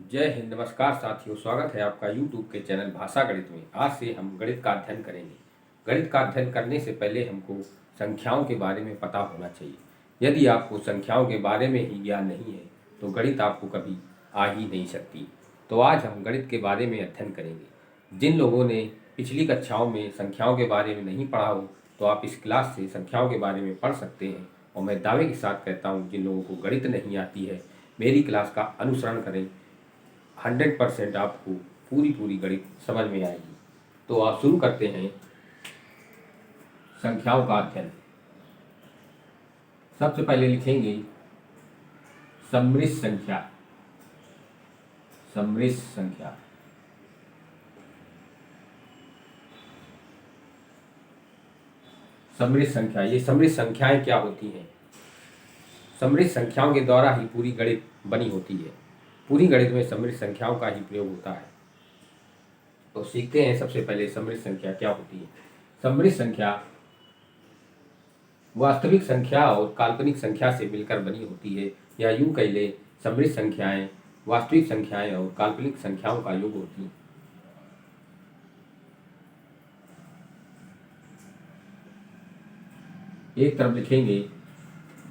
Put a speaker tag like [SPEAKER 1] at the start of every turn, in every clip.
[SPEAKER 1] जय हिंद। नमस्कार साथियों, स्वागत है आपका YouTube के चैनल भाषा गणित में। आज से हम गणित का अध्ययन करेंगे। गणित का अध्ययन करने से पहले हमको संख्याओं के बारे में पता होना चाहिए। यदि आपको संख्याओं के बारे में ही ज्ञान नहीं है तो गणित आपको कभी आ ही नहीं सकती। तो आज हम गणित के बारे में अध्ययन करेंगे। जिन लोगों ने पिछली कक्षाओं में संख्याओं के बारे में नहीं पढ़ा हो तो आप इस क्लास से संख्याओं के बारे में पढ़ सकते हैं। और मैं दावे के साथ कहता हूँ, जिन लोगों को गणित नहीं आती है मेरी क्लास का अनुसरण करें। 100% आपको पूरी गणित समझ में आएगी। तो आप शुरू करते हैं संख्याओं का अध्ययन। सबसे पहले लिखेंगे सम्मिश्र संख्या। सम्मिश्र संख्या सम्मिश्र संख्या, ये सम्मिश्र संख्याएं क्या होती हैं? सम्मिश्र संख्याओं के द्वारा ही पूरी गणित बनी होती है। पूरी गणित में सम्मिश्र संख्याओं का ही प्रयोग होता है। तो सीखते हैं सबसे पहले सम्मिश्र संख्या क्या होती है। सम्मिश्र संख्या वास्तविक संख्या और काल्पनिक संख्या से मिलकर बनी होती है, या यूं कह ले, सम्मिश्र संख्याएं वास्तविक संख्याएं और काल्पनिक संख्याओं का योग होती हैं। एक तरफ लिखेंगे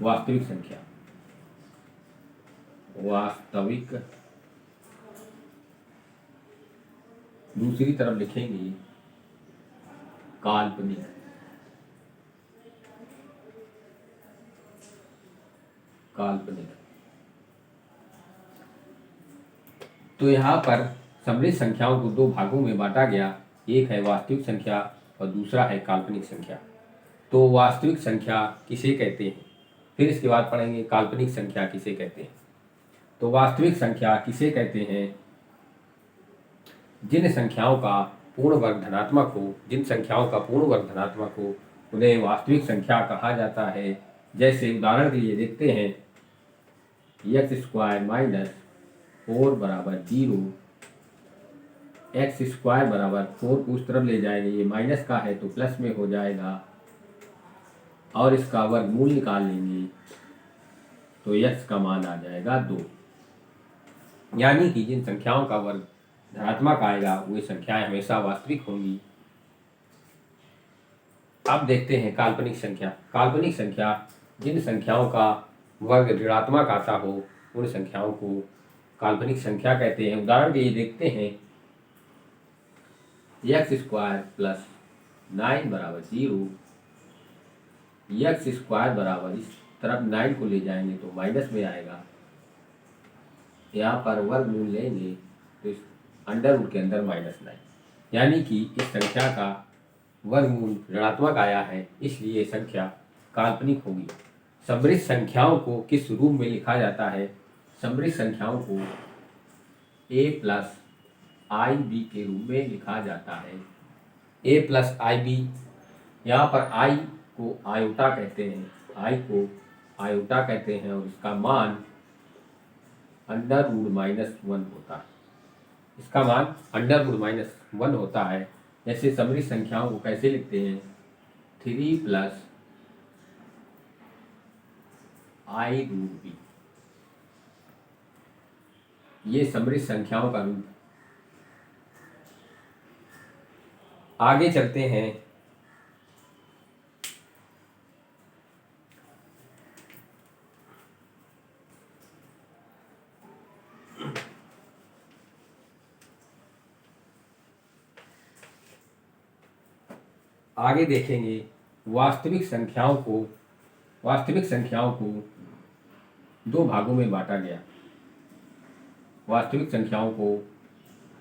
[SPEAKER 1] वास्तविक संख्या, वास्तविक। दूसरी तरफ लिखेंगे काल्पनिक। काल्पनिक। तो यहाँ पर सम्मिश्र संख्याओं को दो भागों में बांटा गया। एक है वास्तविक संख्या और दूसरा है काल्पनिक संख्या। तो वास्तविक संख्या किसे कहते हैं, फिर इसके बाद पढ़ेंगे काल्पनिक संख्या किसे कहते हैं। तो वास्तविक संख्या किसे कहते हैं? जिन संख्याओं का पूर्ण वर्ग धनात्मक हो, जिन संख्याओं का पूर्ण वर्ग धनात्मक हो उन्हें वास्तविक संख्या कहा जाता है। जैसे उदाहरण के लिए देखते हैं, x² - 4 बराबर 0, x² बराबर 4 को उस तरफ ले जाएंगे, ये माइनस का है तो प्लस में हो जाएगा, और इसका वर्गमूल निकाल लेंगे तो x का मान आ जाएगा 2। यानी कि जिन संख्याओं का वर्ग धनात्मक आएगा वे संख्याएं हमेशा वास्तविक होंगी। अब देखते हैं काल्पनिक संख्या। काल्पनिक संख्या जिन संख्याओं का वर्ग ऋणात्मक आता हो उन संख्याओं को काल्पनिक संख्या कहते हैं। उदाहरण के लिए देखते हैं, x² + 9 बराबर 0, x² बराबर, इस तरफ 9 को ले जाएंगे तो माइनस में आएगा, यहाँ पर वर्गमूल लेंगे तो इस अंडर रूट के अंदर -9, यानी कि इस संख्या का वर्गमूल ऋणात्मक आया है, इसलिए संख्या काल्पनिक होगी। सम्मिश्र संख्याओं को किस रूप में लिखा जाता है? सम्मिश्र संख्याओं को a + ib के रूप में लिखा जाता है। a + ib, यहाँ पर i को आयोटा कहते हैं, i को आयोटा कहते हैं, और इसका मान √-1 होता है। इसका मान √-1 होता है। जैसे सम्मिश्र संख्याओं को कैसे लिखते हैं? 3 + i√b, ये सम्मिश्र संख्याओं का रूप। आगे चलते हैं, आगे देखेंगे वास्तविक संख्याओं को दो भागों में बांटा गया। वास्तविक संख्याओं को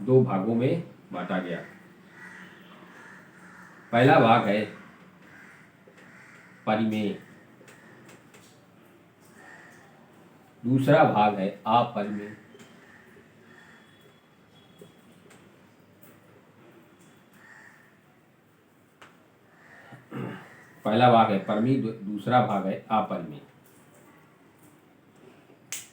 [SPEAKER 1] दो भागों में बांटा गया। पहला भाग है परिमेय, दूसरा भाग है अपरिमेय। पहला भाग है परिमेय, दूसरा भाग है अपरिमेय।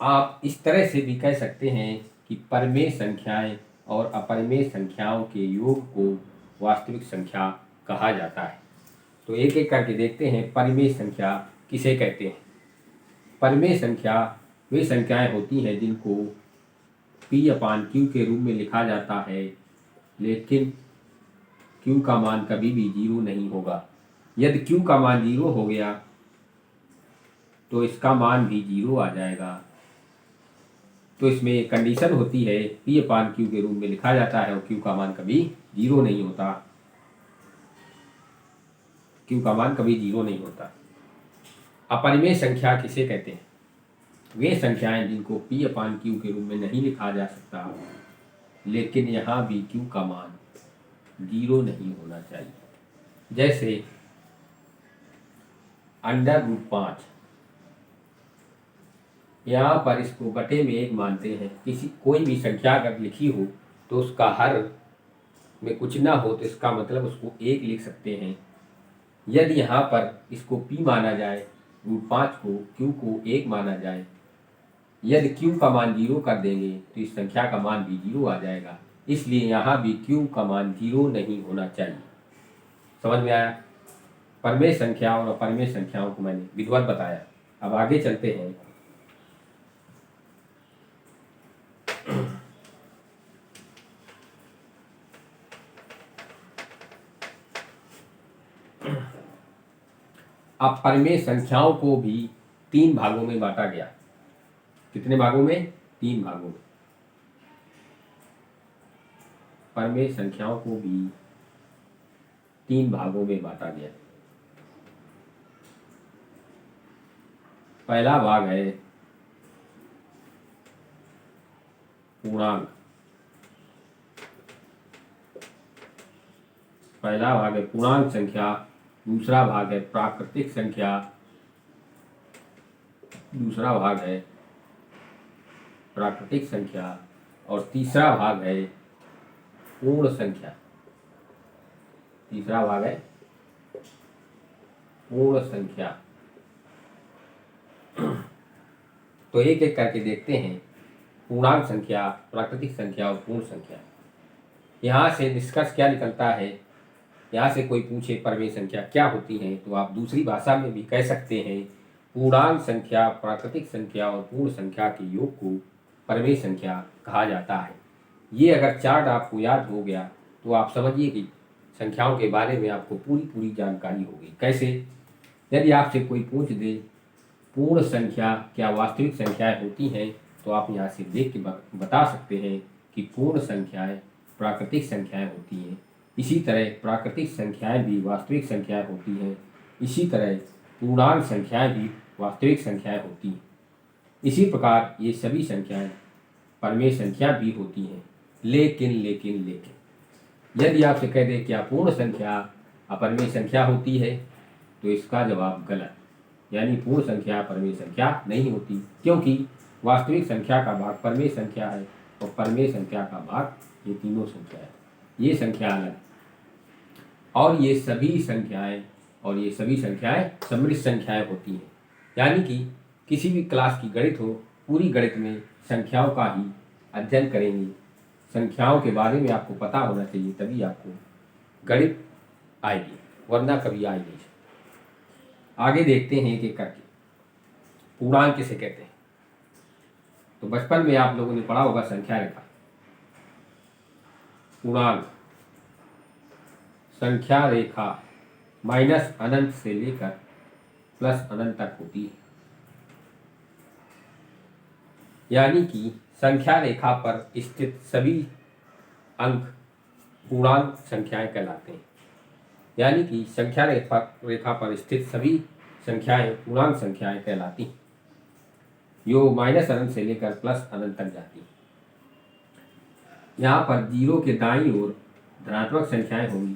[SPEAKER 1] आप इस तरह से भी कह सकते हैं कि परिमेय संख्याएं और अपरिमेय संख्याओं के योग को वास्तविक संख्या कहा जाता है। तो एक एक करके देखते हैं परिमेय संख्या किसे कहते हैं। परिमेय संख्या वे संख्याएं होती हैं जिनको P/Q के रूप में लिखा जाता है, लेकिन Q का मान कभी भी 0 नहीं होगा। यदि Q का मान 0 हो गया तो इसका मान भी 0 आ जाएगा। तो इसमें एक कंडीशन होती है, P/Q के रूप में लिखा जाता है और Q का मान कभी 0 नहीं होता। Q का मान कभी 0 नहीं होता। अपरिमेय संख्या किसे कहते हैं? वे संख्याएं जिनको P/Q के रूप में नहीं लिखा जा सकता, लेकिन यहाँ भी Q का मान 0 नहीं होना चाहिए। जैसे √5, यहाँ पर इसको बटे में 1 मानते हैं। कोई भी संख्या अगर लिखी हो तो उसका हर में कुछ ना हो तो इसका मतलब उसको 1 लिख सकते हैं। यदि यहाँ पर इसको P माना जाए, √5 को Q को 1 माना जाए, यदि Q का मान 0 कर देंगे तो इस संख्या का मान भी 0 आ जाएगा। इसलिए यहाँ भी Q का मान 0 नहीं होना चाहिए। समझ में आया? परमेय संख्या और अपरिमेय संख्याओं को मैंने विधिवत बताया। अब आगे चलते हैं। अपरिमेय संख्याओं को भी 3 भागों में बांटा गया। कितने भागों में? 3 भागों में। परमेय संख्याओं को भी 3 भागों में बांटा गया। पहला भाग है पूर्णांक। पहला भाग है पूर्णांक संख्या, दूसरा भाग है प्राकृतिक संख्या, दूसरा भाग है प्राकृतिक संख्या और तीसरा भाग है पूर्ण संख्या। तीसरा भाग है पूर्ण संख्या। तो एक एक करके देखते हैं। पूर्णांक संख्या, प्राकृतिक संख्या और पूर्ण संख्या। यहाँ से निष्कर्ष क्या निकलता है? यहाँ से कोई पूछे परमेय संख्या क्या होती है तो आप दूसरी भाषा में भी कह सकते हैं, पूर्णांक संख्या, प्राकृतिक संख्या और पूर्ण संख्या के योग को परमेय संख्या कहा जाता है। ये अगर चार्ट आपको याद हो गया तो आप समझिए कि संख्याओं के बारे में आपको पूरी जानकारी होगी। कैसे? यदि आपसे कोई पूछ दे पूर्ण संख्या क्या वास्तविक संख्याएं होती हैं, तो आप यहाँ से देख के बता सकते हैं कि पूर्ण संख्याएं प्राकृतिक संख्याएं होती हैं। इसी तरह प्राकृतिक संख्याएं भी वास्तविक संख्याएं होती हैं। इसी तरह पूर्णांक संख्याएं भी वास्तविक संख्याएं होती हैं। इसी प्रकार ये सभी संख्याएं परमेय संख्या भी होती हैं। लेकिन यदि आपसे कह दे क्या पूर्ण संख्या अपरिमेय संख्या होती है, तो इसका जवाब गलत। यानी पूर्ण संख्या परमेय संख्या नहीं होती, क्योंकि वास्तविक संख्या का भाग परमेय संख्या है और परमेय संख्या का भाग ये तीनों संख्या है। ये संख्या अलग और ये सभी संख्याएं समृद्ध संख्याएं होती हैं। यानी कि किसी भी क्लास की गणित हो, पूरी गणित में संख्याओं का ही अध्ययन करेंगे। संख्याओं के बारे में आपको पता होना चाहिए, तभी आपको गणित आएगी, वरना कभी आए नहीं। आगे देखते हैं एक एक करके। पूर्णांक किसे कहते हैं? तो बचपन में आप लोगों ने पढ़ा होगा संख्या रेखा। पूर्णांक संख्या रेखा माइनस अनंत से लेकर प्लस अनंत तक होती है। यानी कि संख्या रेखा पर स्थित सभी अंक पूर्णांक संख्याएं कहलाते हैं। यानी कि संख्या रेखा पर स्थित सभी संख्याएं पूर्णांक संख्याएं कहलाती हैं, जो माइनस अनंत से लेकर प्लस अनंत तक जाती हैं। यहाँ पर 0 के दाईं ओर धनात्मक संख्याएं होंगी,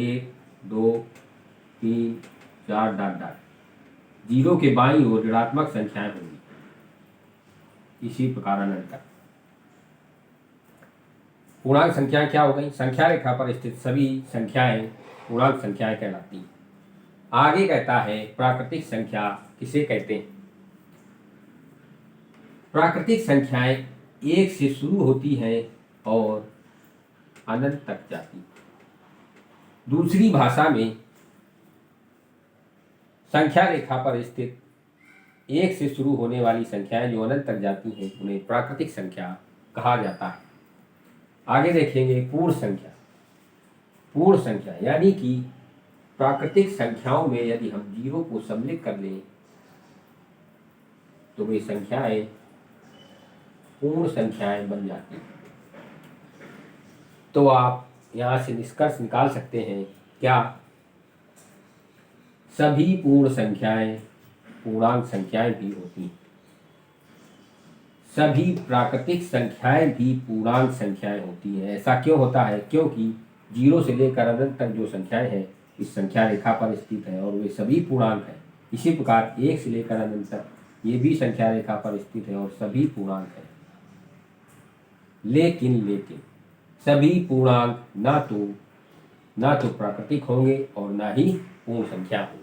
[SPEAKER 1] 1, 2, 3, 4 ... 0 के बाईं ओर ऋणात्मक संख्याएं होंगी, इसी प्रकार अनंत तक। पूर्णांक संख्याएं क्या हो गई? संख्या रेखा पर स्थित सभी संख्याएं पूर्णांक संख्याएं कहलाती हैं। आगे कहता है प्राकृतिक संख्या किसे कहते हैं? प्राकृतिक संख्याएं 1 से शुरू होती हैं और अनंत तक जाती हैं। दूसरी भाषा में संख्या रेखा पर स्थित 1 से शुरू होने वाली संख्याएं जो अनंत तक जाती हैं, उन्हें प्राकृतिक संख्या कहा जाता है। आगे देखेंगे पूर्ण संख्या। पूर्ण संख्या यानी कि प्राकृतिक संख्याओं में यदि हम जीरो को सम्मिलित कर लें तो वे संख्याएं पूर्ण संख्याएं बन जाती हैं। तो आप यहाँ से निष्कर्ष निकाल सकते हैं, क्या सभी पूर्ण संख्याएं पूर्णांक संख्याएं भी होती हैं। सभी प्राकृतिक संख्याएं भी पूर्णांक संख्याएं होती हैं। ऐसा क्यों होता है? क्योंकि जीरो से लेकर अनंत तक जो संख्याएं हैं इस संख्या रेखा पर स्थित है और वे सभी पूर्णांक हैं। इसी प्रकार एक से लेकर अनंत तक ये भी संख्या रेखा पर स्थित है और सभी पूर्णांक हैं। लेकिन सभी पूर्णांक ना तो प्राकृतिक होंगे और ना ही पूर्ण संख्या होंगी।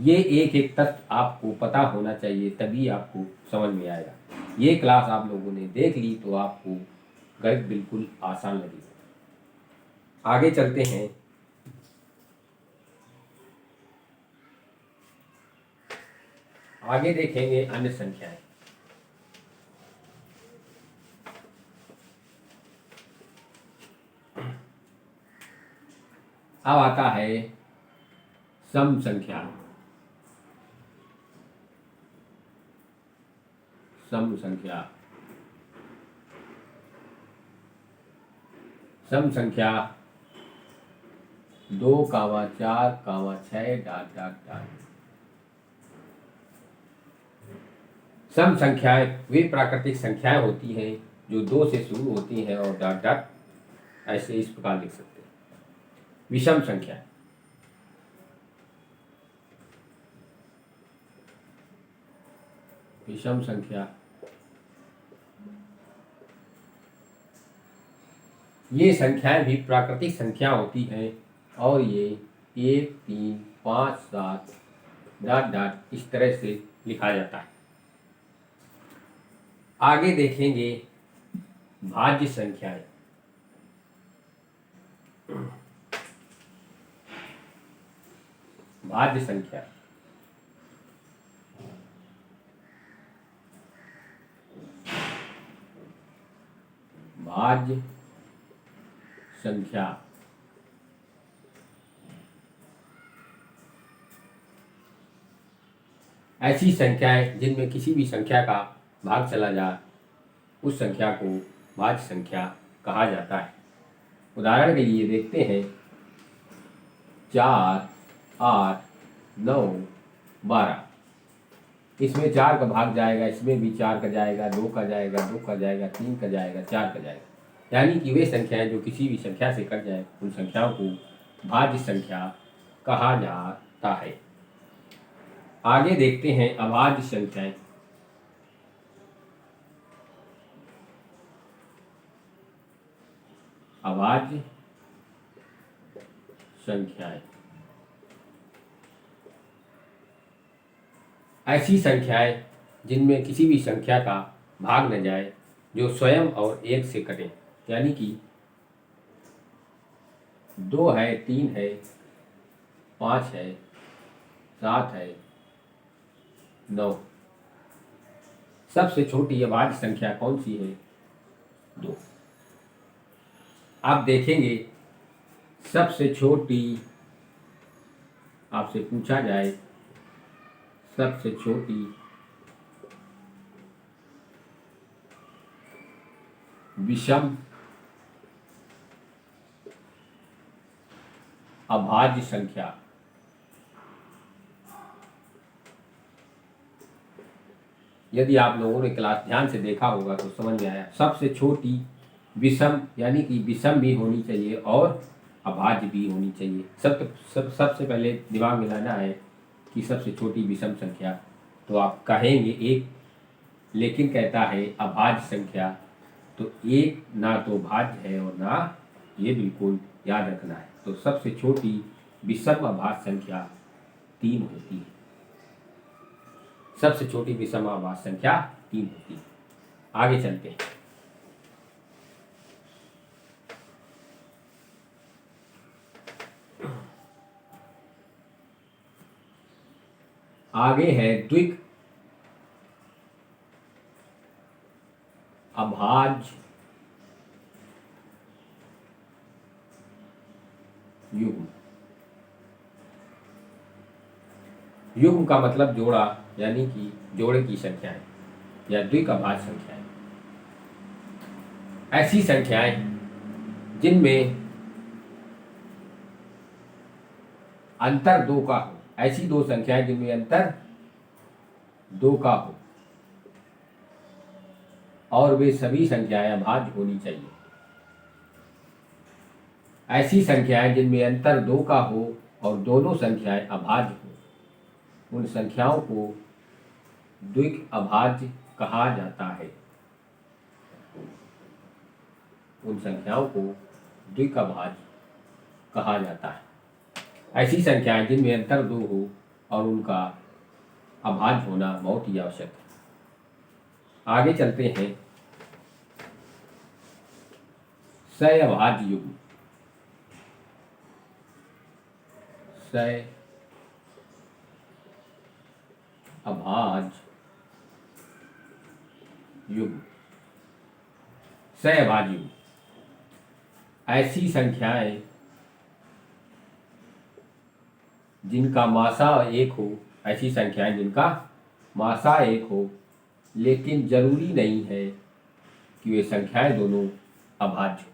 [SPEAKER 1] ये एक एक तथ्य आपको पता होना चाहिए, तभी आपको समझ में आएगा। ये क्लास आप लोगों ने देख ली तो आपको गणित बिल्कुल आसान लगेगा। आगे चलते हैं। आगे देखेंगे अन्य संख्याएं। अब आता है सम संख्या। सम संख्या सम संख्या 2, 4, 6 ... सम संख्याएं वे प्राकृतिक संख्याएं होती हैं जो 2 से शुरू होती हैं और ... ऐसे इस प्रकार लिख सकते हैं। विषम संख्या विषम संख्या ये संख्याएं भी प्राकृतिक संख्या होती हैं और ये 1, 3, 5, 7 ... इस तरह से लिखा जाता है। आगे देखेंगे भाज्य संख्याएं। भाज्य संख्या भाज्य संख्या ऐसी संख्याएं जिनमें किसी भी संख्या का भाग चला जाए उस संख्या को भाज्य संख्या कहा जाता है। उदाहरण के लिए देखते हैं 4, 8, 9, 12। इसमें 4 का भाग जाएगा, इसमें भी 4 का जाएगा, 2 का जाएगा, 2 का जाएगा, 3 का जाएगा, 4 का जाएगा। यानी कि वे संख्याएं जो किसी भी संख्या से कट जाए उन संख्याओं को भाज्य संख्या कहा जाता है। आगे देखते हैं अभाज्य संख्याएं। अभाज्य संख्याएं ऐसी संख्याएं जिनमें किसी भी संख्या का भाग न जाए, जो स्वयं और एक से कटे। यानी कि 2 है, 3 है, 5 है, 7 है, 9। सबसे छोटी अभाज्य संख्या कौन सी है? 2। आप देखेंगे सबसे छोटी, आपसे पूछा जाए सबसे छोटी विषम अभाज्य संख्या यदि आप लोगों ने क्लास ध्यान से देखा होगा तो समझ में आया। सबसे छोटी विषम यानी कि विषम भी होनी चाहिए और अभाज्य भी होनी चाहिए। सबसे पहले दिमाग में लाना है कि सबसे छोटी विषम संख्या, तो आप कहेंगे 1, लेकिन कहता है अभाज्य संख्या, तो 1 ना तो भाज्य है और ना, ये बिल्कुल याद रखना है। तो सबसे छोटी विषम अभाज्य संख्या 3 होती है। सबसे छोटी विषम अभाज्य संख्या 3 होती है। आगे चलते हैं। आगे है द्विक अभाज्य युग्म। युग्म का मतलब जोड़ा, यानी कि जोड़े की संख्याएं या द्विघात संख्याएं। ऐसी संख्याएं जिनमें अंतर 2 का हो, ऐसी दो संख्याएं जिनमें अंतर 2 का हो और वे सभी संख्याएं अभाज्य होनी चाहिए। ऐसी संख्याएं जिनमें अंतर 2 का हो और दोनों संख्याएं अभाज्य हो, उन संख्याओं को द्विघात कहा जाता है। उन संख्याओं को द्विघात कहा जाता है। ऐसी संख्याएं जिनमें अंतर 2 हो और उनका अभाज्य होना बहुत ही आवश्यक है। आगे चलते हैं। सहअभाज्य युग्म। सहअभाज्य युग्म। सहअभाज्य युग्म ऐसी संख्याएं जिनका मासा 1 हो, ऐसी संख्याएं जिनका मासा 1 हो, लेकिन जरूरी नहीं है कि वे संख्याएं दोनों अभाज्य हो।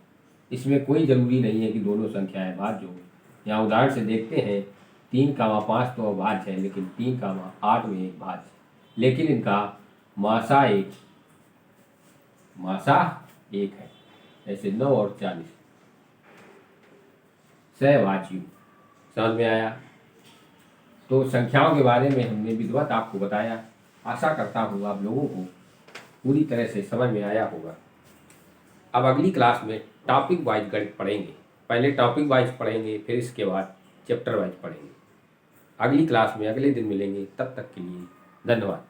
[SPEAKER 1] इसमें कोई ज़रूरी नहीं है कि दोनों संख्याएं अभाज्य हो। यहाँ उदाहरण से देखते हैं, 3, 5 तो अभाज्य है, लेकिन 3, 8 में एक भाज्य है, लेकिन इनका मासा 1 है। ऐसे 9 और 40 सहअभाज्य युग्म। समझ में आया? तो संख्याओं के बारे में हमने विधिवत आपको बताया। आशा करता हूँ आप लोगों को पूरी तरह से समझ में आया होगा। अब अगली क्लास में टॉपिक वाइज गणित पढ़ेंगे। पहले टॉपिक वाइज पढ़ेंगे, फिर इसके बाद चैप्टर वाइज पढ़ेंगे। अगली क्लास में अगले दिन मिलेंगे। तब तक के लिए धन्यवाद।